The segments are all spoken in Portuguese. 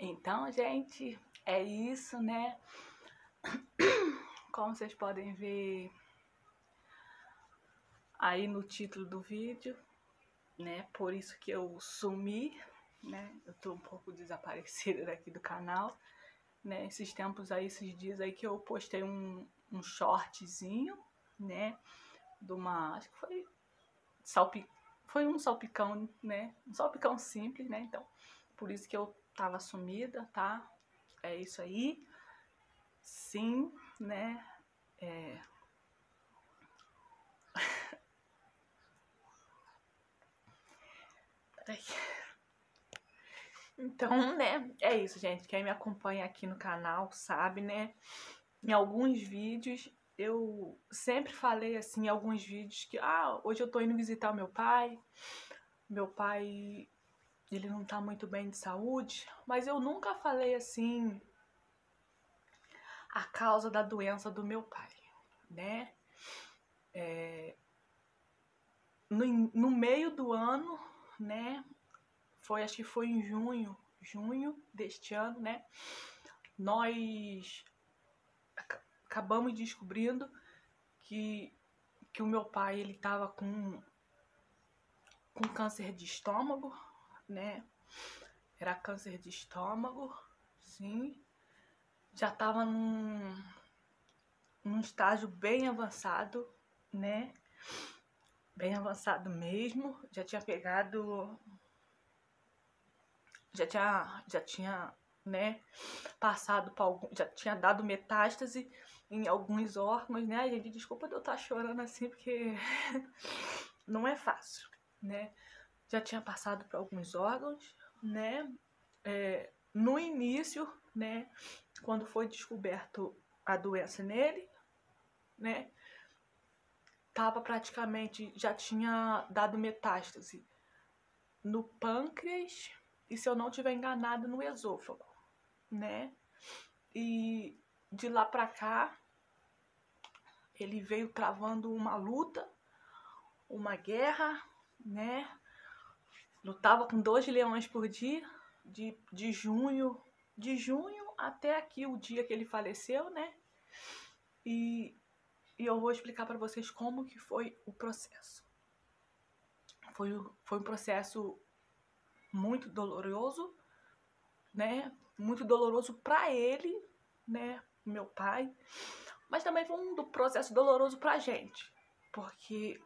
Então, gente, é isso, né? Como vocês podem ver aí no título do vídeo, né? Por isso que eu sumi, né? Eu tô um pouco desaparecida daqui do canal, né? Esses tempos aí, esses dias aí que eu postei um shortzinho, né? De uma, acho que foi um salpicão, né? Um salpicão simples, né? Então, por isso que eu tava sumida, tá? É isso aí. Sim, né? Peraí. Então, né? É isso, gente. Quem me acompanha aqui no canal sabe, né? Em alguns vídeos eu sempre falei assim, em alguns vídeos que hoje eu tô indo visitar o meu pai. Meu pai, ele não tá muito bem de saúde, mas eu nunca falei assim a causa da doença do meu pai, né? No meio do ano, né? Acho que foi em junho deste ano, né? Nós acabamos descobrindo que o meu pai, ele tava com câncer de estômago, né? Era câncer de estômago, sim. Já tava num estágio bem avançado, né? Bem avançado mesmo. Já tinha pegado... Já tinha, né, passado para algum... Já tinha dado metástase em alguns órgãos, né? Gente, desculpa de eu estar chorando assim, porque não é fácil, né? Já tinha passado para alguns órgãos, né? No início, né, quando foi descoberto a doença nele, né, tava praticamente, já tinha dado metástase no pâncreas e, se eu não tiver enganado, no esôfago, né? E de lá pra cá, ele veio travando uma luta, uma guerra, né? Lutava com 2 leões por dia, de junho até aqui, o dia que ele faleceu, né? E eu vou explicar para vocês como que foi o processo. Foi um processo muito doloroso, né? Muito doloroso para ele, né? Meu pai. Mas também foi um processo doloroso pra gente. Porque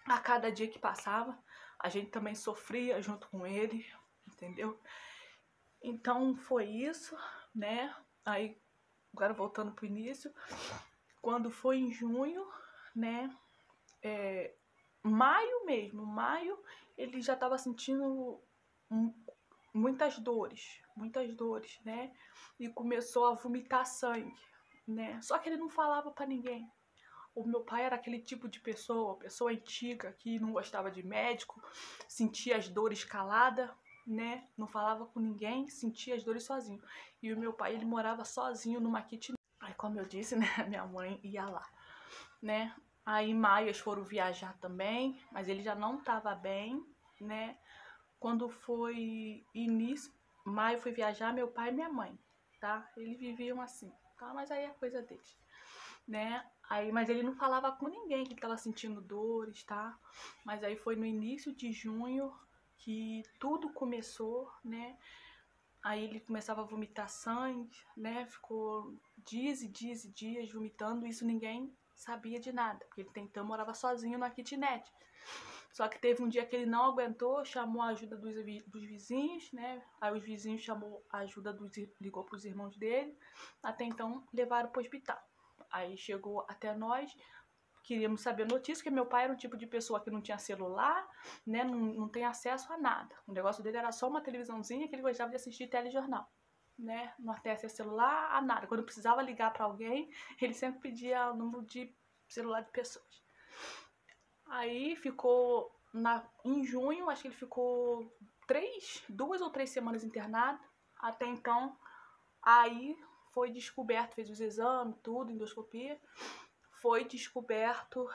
a cada dia que passava, a gente também sofria junto com ele, entendeu? Então foi isso, né? Aí, agora voltando pro início, quando foi em junho, né? Maio, ele já estava sentindo muitas dores, né? E começou a vomitar sangue, né? Só que ele não falava para ninguém. O meu pai era aquele tipo de pessoa antiga, que não gostava de médico, sentia as dores calada, né? Não falava com ninguém, sentia as dores sozinho. E o meu pai, ele morava sozinho numa kitnet. Aí, como eu disse, né? Minha mãe ia lá, né? Aí, em maio, eles foram viajar também, mas ele já não estava bem, né? Quando foi início, maio foi viajar, meu pai e minha mãe, tá? Eles viviam assim, tá? Mas aí é coisa deles, né? Aí, mas ele não falava com ninguém que ele tava sentindo dores, tá? Mas aí foi no início de junho que tudo começou, né? Aí ele começava a vomitar sangue, né? Ficou dias e dias e dias vomitando, isso ninguém sabia de nada, porque ele então morava sozinho na kitnet. Só que teve um dia que ele não aguentou, chamou a ajuda dos vizinhos, né? Aí os vizinhos chamou a ajuda ligou pros irmãos dele, até então levaram pro hospital. Aí chegou até nós, queríamos saber notícias, porque meu pai era um tipo de pessoa que não tinha celular, né? Não tem acesso a nada. O negócio dele era só uma televisãozinha que ele gostava de assistir telejornal, né? Não tem acesso a celular, a nada. Quando precisava ligar para alguém, ele sempre pedia o número de celular de pessoas. Aí ficou em junho, acho que ele ficou 2 ou 3 semanas internado. Até então, aí foi descoberto, fez os exames, tudo, endoscopia. Foi descoberto,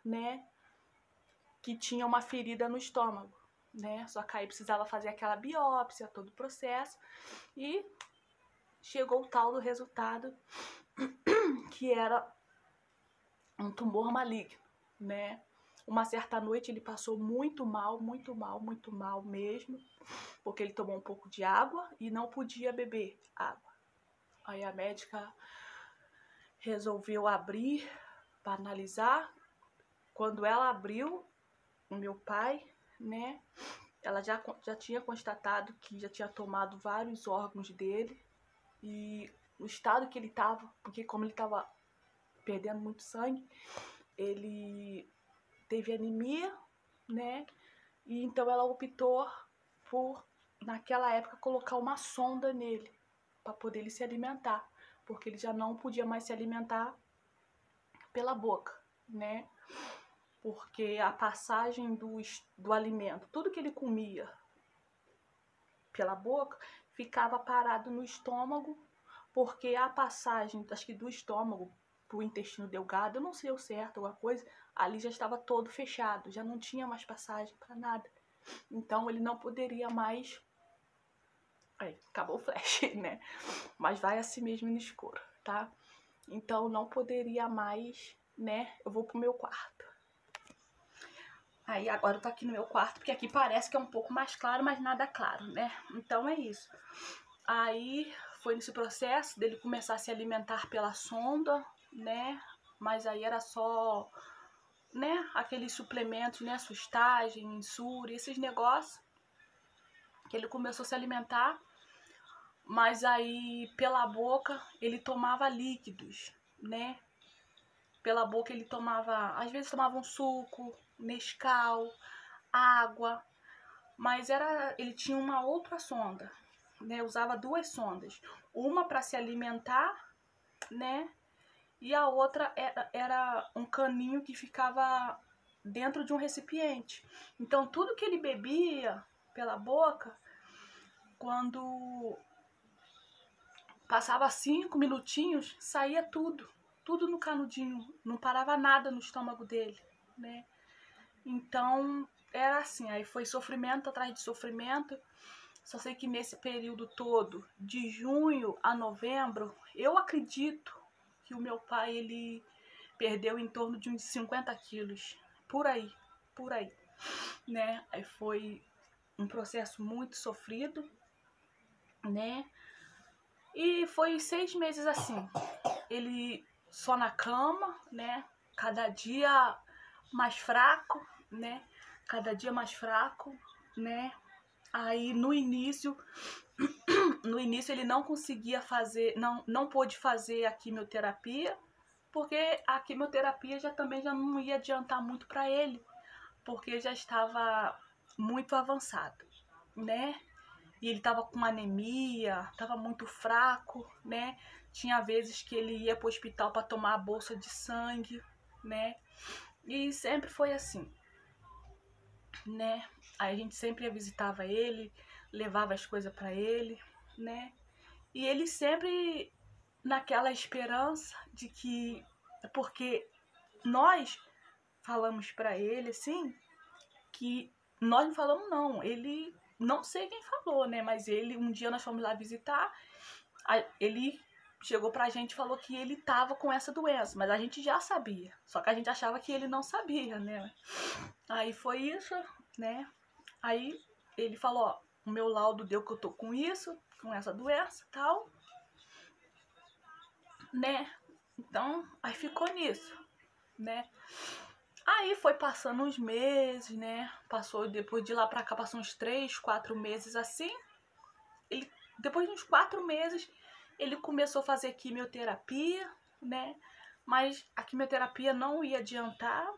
né, que tinha uma ferida no estômago, né? Só que aí precisava fazer aquela biópsia, todo o processo. E chegou o tal do resultado, que era um tumor maligno, né? Uma certa noite ele passou muito mal, muito mal, muito mal mesmo, porque ele tomou um pouco de água e não podia beber água. Aí a médica resolveu abrir para analisar. Quando ela abriu, o meu pai, né, ela já tinha constatado que já tinha tomado vários órgãos dele e o estado que ele estava, porque como ele estava perdendo muito sangue, ele teve anemia, né, e então ela optou por, naquela época, colocar uma sonda nele para poder ele se alimentar, porque ele já não podia mais se alimentar pela boca, né? Porque a passagem do alimento, tudo que ele comia pela boca, ficava parado no estômago, porque a passagem, acho que do estômago pro intestino delgado, eu não sei o certo, alguma coisa, ali já estava todo fechado, já não tinha mais passagem para nada. Então ele não poderia mais... Aí, acabou o flash, né? Mas vai assim mesmo no escuro, tá? Então não poderia mais, né? Eu vou pro meu quarto. Aí agora eu tô aqui no meu quarto, porque aqui parece que é um pouco mais claro, mas nada claro, né? Então é isso. Aí foi nesse processo dele começar a se alimentar pela sonda, né? Mas aí era só, né, aqueles suplementos, né? Sustagem, insúria, esses negócios. Que ele começou a se alimentar, mas aí pela boca ele tomava líquidos, né? Pela boca ele tomava, às vezes tomava um suco, Nescau, água, mas ele tinha uma outra sonda, né? Usava duas sondas, uma para se alimentar, né? E a outra era um caninho que ficava dentro de um recipiente. Então tudo que ele bebia pela boca, quando passava 5 minutinhos, saía tudo no canudinho, não parava nada no estômago dele, né? Então era assim, aí foi sofrimento atrás de sofrimento. Só sei que nesse período todo, de junho a novembro, eu acredito que o meu pai, ele perdeu em torno de uns 50 quilos, por aí, né? Aí foi um processo muito sofrido, né? E foi 6 meses assim, ele só na cama, né? Cada dia mais fraco, né? Cada dia mais fraco, né? Aí no início ele não conseguia fazer, não pôde fazer a quimioterapia, porque a quimioterapia também já não ia adiantar muito para ele, porque já estava muito avançado, né? E ele estava com anemia, estava muito fraco, né? Tinha vezes que ele ia para o hospital para tomar a bolsa de sangue, né? E sempre foi assim, né? Aí a gente sempre visitava ele, levava as coisas para ele, né? E ele sempre naquela esperança de que, porque nós falamos para ele assim, que nós não falamos não, ele, não sei quem falou, né? Mas ele, um dia nós fomos lá visitar, ele chegou pra gente e falou que ele tava com essa doença, mas a gente já sabia, só que a gente achava que ele não sabia, né? Aí foi isso, né? Aí ele falou, ó, o meu laudo deu que eu tô com isso, com essa doença e tal, né? Então, aí ficou nisso, né? Aí foi passando uns meses, né? Passou, depois de lá pra cá, passou uns 3, 4 meses assim. Depois de uns 4 meses, ele começou a fazer quimioterapia, né? Mas a quimioterapia não ia adiantar,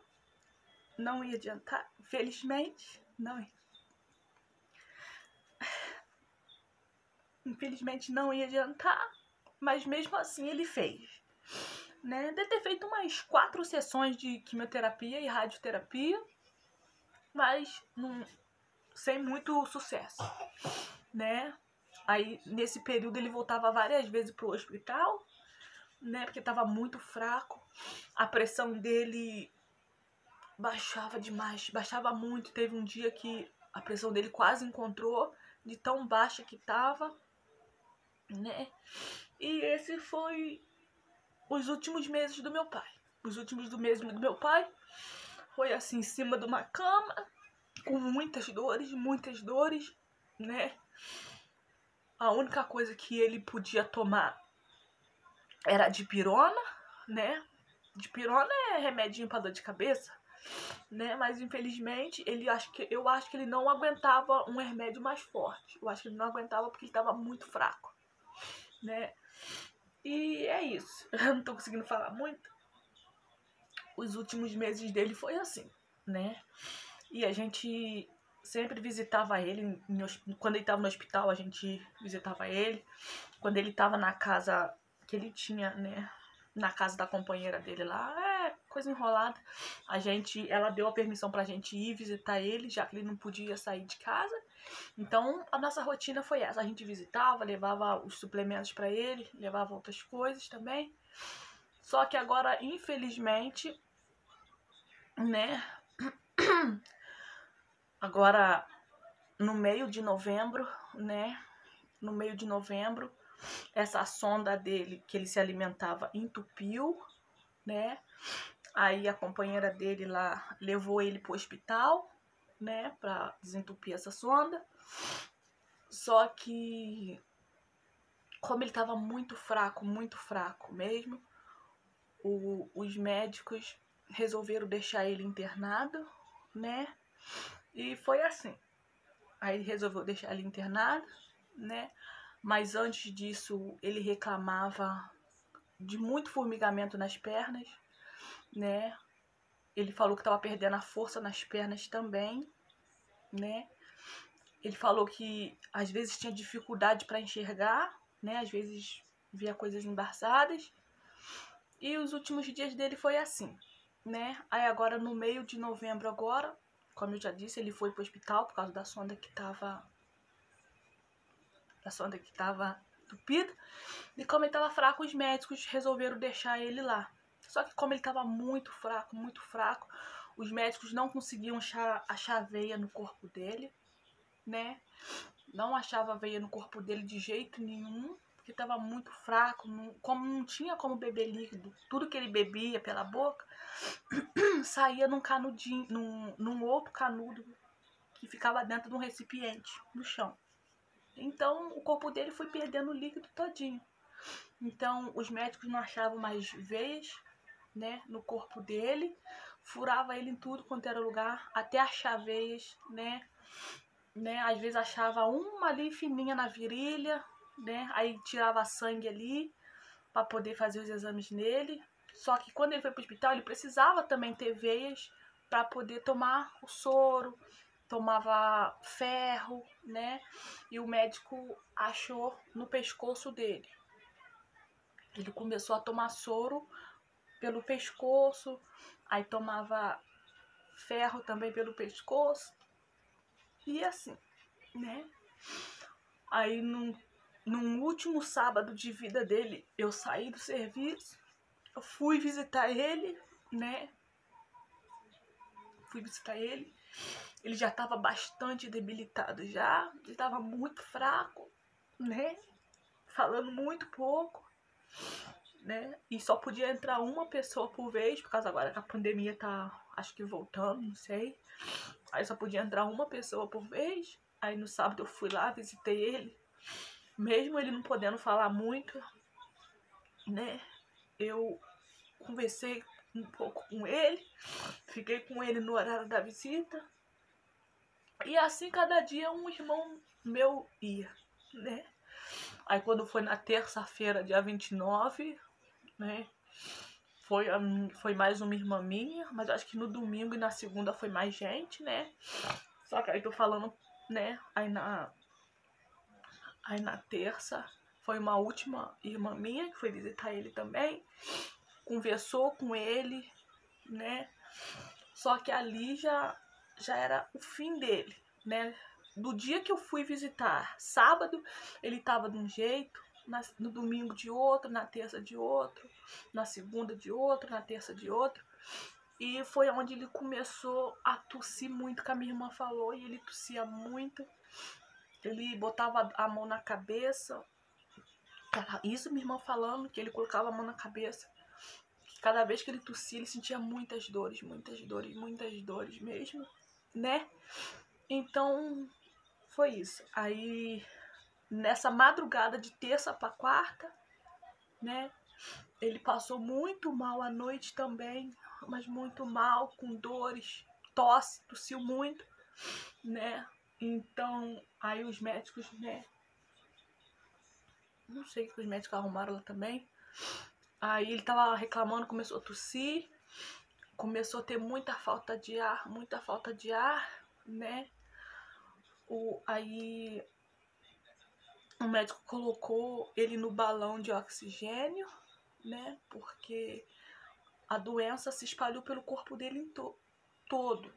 infelizmente, infelizmente não ia adiantar, mas mesmo assim ele fez, né? Deve ter feito umas 4 sessões de quimioterapia e radioterapia, mas sem muito sucesso, né? Aí nesse período ele voltava várias vezes pro hospital, né? Porque tava muito fraco, a pressão dele baixava demais, baixava muito. Teve um dia que A pressão dele quase encontrou, de tão baixa que tava, né? E esse foi os últimos meses do meu pai. Os últimos meses do meu pai foi assim, em cima de uma cama, com muitas dores, né? A única coisa que ele podia tomar era dipirona, né? Dipirona é remedinho pra dor de cabeça, né? Mas infelizmente eu acho que ele não aguentava um remédio mais forte. Eu acho que ele não aguentava porque ele estava muito fraco, né? E é isso. Eu não tô conseguindo falar muito. Os últimos meses dele foi assim, né? E a gente sempre visitava ele. Quando ele estava no hospital, a gente visitava ele. Quando ele estava na casa que ele tinha, né? Na casa da companheira dele lá, coisa enrolada. Ela deu a permissão pra gente ir visitar ele, já que ele não podia sair de casa. Então, a nossa rotina foi essa. A gente visitava, levava os suplementos pra ele, levava outras coisas também. Só que agora, infelizmente, né? Agora, no meio de novembro, né? No meio de novembro, essa sonda dele, que ele se alimentava, entupiu, né? Aí a companheira dele lá levou ele pro hospital, né? Pra desentupir essa sonda. Só que, como ele tava muito fraco mesmo, os médicos resolveram deixar ele internado, né? E foi assim. Aí ele resolveu deixar ele internado, né? Mas antes disso, ele reclamava de muito formigamento nas pernas, né? Ele falou que estava perdendo a força nas pernas também, né? Ele falou que às vezes tinha dificuldade para enxergar, né? Às vezes via coisas embaçadas. E os últimos dias dele foi assim, né? Aí agora no meio de novembro agora, como eu já disse, ele foi pro hospital por causa da sonda que tava entupida. E como ele tava fraco, os médicos resolveram deixar ele lá. Só que como ele tava muito fraco, os médicos não conseguiam achar veia no corpo dele, né? Não achava veia no corpo dele de jeito nenhum, porque tava muito fraco, como não tinha como beber líquido, tudo que ele bebia pela boca saía num canudinho, num outro canudo que ficava dentro de um recipiente no chão. Então o corpo dele foi perdendo o líquido todinho. Então os médicos não achavam mais veias, né, no corpo dele, furava ele em tudo quanto era lugar, até achar veias, né? Às vezes achava uma ali fininha na virilha, né? Aí tirava sangue ali para poder fazer os exames nele. Só que quando ele foi para o hospital, ele precisava também ter veias para poder tomar o soro, tomava ferro, né? E o médico achou no pescoço dele. Ele começou a tomar soro pelo pescoço, aí tomava ferro também pelo pescoço. E assim, né? Aí num último sábado de vida dele, eu saí do serviço, eu fui visitar ele, né? Ele já estava bastante debilitado já, ele estava muito fraco, né? Falando muito pouco, né? E só podia entrar uma pessoa por vez, por causa agora que a pandemia tá, acho que voltando, não sei. Aí só podia entrar uma pessoa por vez. Aí no sábado eu fui lá, visitei ele. Mesmo ele não podendo falar muito, né? Eu conversei um pouco com ele, fiquei com ele no horário da visita. E assim cada dia um irmão meu ia, né? Aí quando foi na terça-feira, dia 29, né? Foi mais uma irmã minha, mas acho que no domingo e na segunda foi mais gente, né? Só que aí tô falando, né? Aí na terça foi uma última irmã minha que foi visitar ele também. Conversou com ele, né? Só que ali já era o fim dele, né? Do dia que eu fui visitar, sábado ele tava de um jeito, no domingo de outro, na terça de outro, na segunda de outro, na terça de outro. E foi onde ele começou a tossir muito, que a minha irmã falou, e ele tossia muito. Ele botava a mão na cabeça. Isso minha irmã falando, que ele colocava a mão na cabeça. Cada vez que ele tossia, ele sentia muitas dores mesmo, né? Então, foi isso. Aí, nessa madrugada de terça para quarta, né? Ele passou muito mal à noite também, mas muito mal, com dores, tosse, tossiu muito, né? Então, aí os médicos, né? Não sei o que os médicos arrumaram lá também. Aí ele tava reclamando, começou a tossir, começou a ter muita falta de ar, né? Aí o médico colocou ele no balão de oxigênio, né? Porque a doença se espalhou pelo corpo dele todo.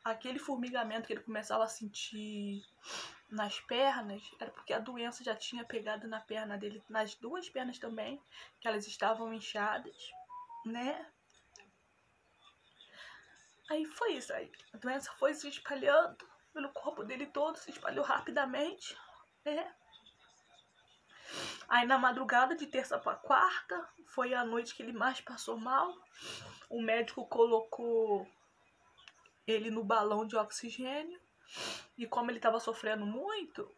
Aquele formigamento que ele começava a sentir nas pernas era porque a doença já tinha pegado na perna dele, nas duas pernas também, que elas estavam inchadas, né? Aí foi isso aí. A doença foi se espalhando pelo corpo dele todo, se espalhou rapidamente, né? Aí na madrugada de terça para quarta, foi a noite que ele mais passou mal. O médico colocou ele no balão de oxigênio. E como ele estava sofrendo muito,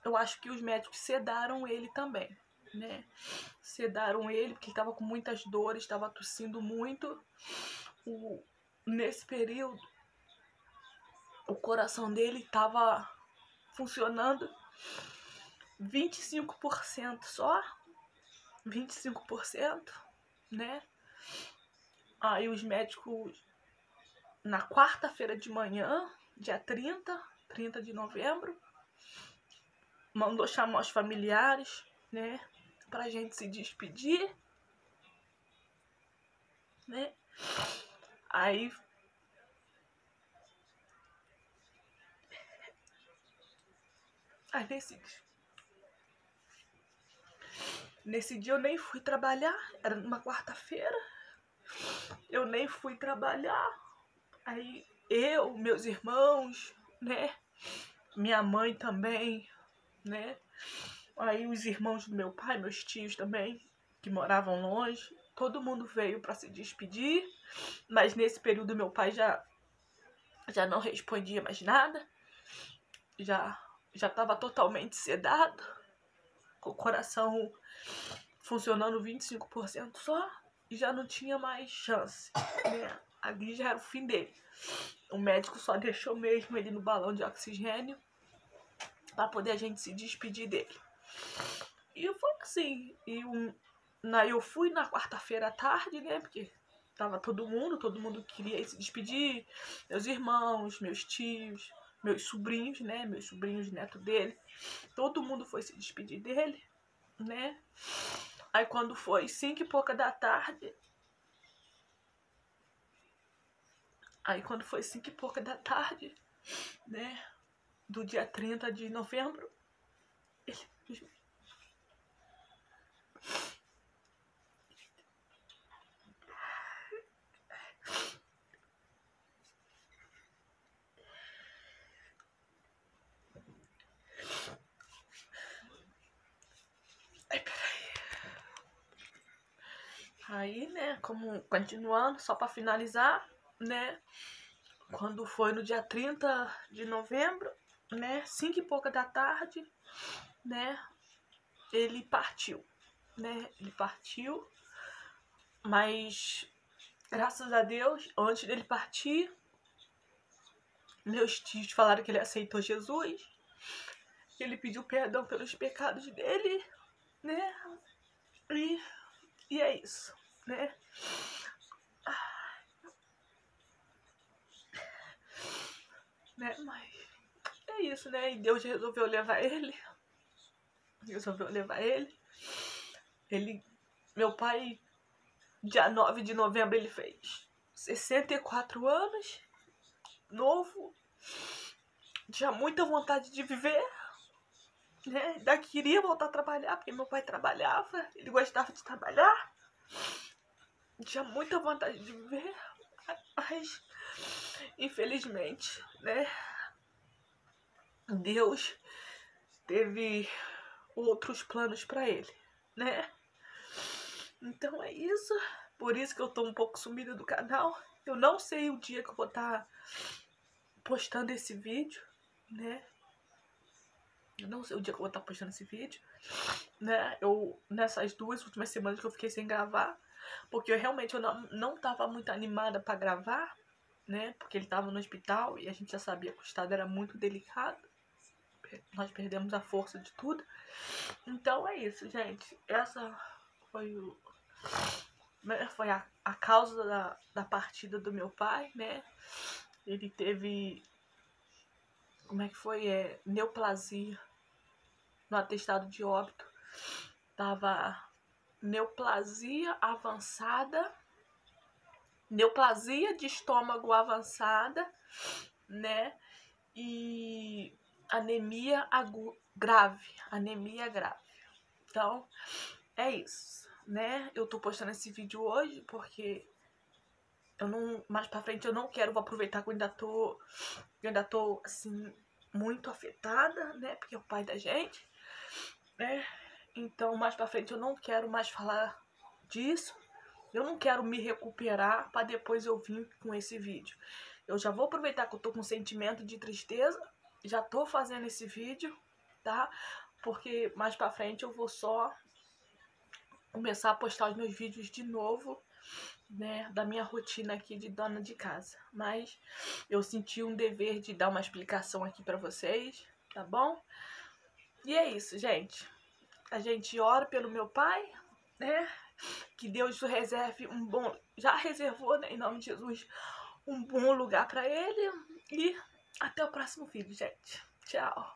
eu acho que os médicos sedaram ele também, né? Sedaram ele porque ele estava com muitas dores, estava tossindo muito. Nesse período, o coração dele estava funcionando 25% só. 25%, né? Aí os médicos, na quarta-feira de manhã, dia 30 de novembro, mandou chamar os familiares, né? Pra gente se despedir, né? Aí nesse dia eu nem fui trabalhar, era numa quarta-feira. Eu nem fui trabalhar. Aí eu, meus irmãos, né? Minha mãe também, né? Aí os irmãos do meu pai, meus tios também, que moravam longe, todo mundo veio para se despedir. Mas nesse período meu pai já não respondia mais nada. Já estava totalmente sedado, com o coração funcionando 25% só, e já não tinha mais chance, né? Ali já era o fim dele. O médico só deixou mesmo ele no balão de oxigênio para poder a gente se despedir dele. E foi assim. Eu fui na quarta-feira à tarde, né? Porque tava todo mundo queria se despedir. Meus irmãos, meus tios, meus sobrinhos, né? Meus sobrinhos, neto dele. Todo mundo foi se despedir dele, né? Aí quando foi 5 e pouca da tarde. Né? Do dia 30 de novembro, ele... Aí, né, como continuando, só para finalizar, né, quando foi no dia 30 de novembro, né, 5 e pouca da tarde, né, ele partiu, mas graças a Deus, antes dele partir, meus tios falaram que ele aceitou Jesus, que ele pediu perdão pelos pecados dele, né, e é isso, né. Mas é isso, né? E Deus resolveu levar ele. Meu pai, dia 9 de novembro, ele fez 64 anos, novo, tinha muita vontade de viver, né? Ainda queria voltar a trabalhar, porque meu pai trabalhava, ele gostava de trabalhar, tinha muita vontade de viver. Mas, infelizmente, né, Deus teve outros planos pra ele, né? Então é isso. Por isso que eu tô um pouco sumida do canal. Eu não sei o dia que eu vou estar postando esse vídeo, né? Eu não sei o dia que eu vou estar postando esse vídeo, né? Nessas 2 últimas semanas que eu fiquei sem gravar, porque eu não tava muito animada pra gravar, né? Porque ele tava no hospital e a gente já sabia que o estado era muito delicado. Nós perdemos a força de tudo. Então é isso, gente. Essa foi a causa da partida do meu pai, né? Ele teve, como é que foi? Neoplasia no atestado de óbito. Tava neoplasia avançada, neoplasia de estômago avançada, né? E anemia grave. Então, é isso, né? Eu tô postando esse vídeo hoje porque eu não, mais pra frente eu não quero, vou aproveitar que eu ainda tô assim, muito afetada, né? Porque é o pai da gente, né? Então, mais pra frente eu não quero mais falar disso. Eu não quero me recuperar pra depois eu vir com esse vídeo. Eu já vou aproveitar que eu tô com sentimento de tristeza, já tô fazendo esse vídeo, tá? Porque mais pra frente eu vou só começar a postar os meus vídeos de novo, né, da minha rotina aqui de dona de casa. Mas eu senti um dever de dar uma explicação aqui pra vocês, tá bom? E é isso, gente. A gente ora pelo meu pai, né? Que Deus reserve um bom... Já reservou, né, em nome de Jesus, um bom lugar pra ele. E até o próximo vídeo, gente. Tchau.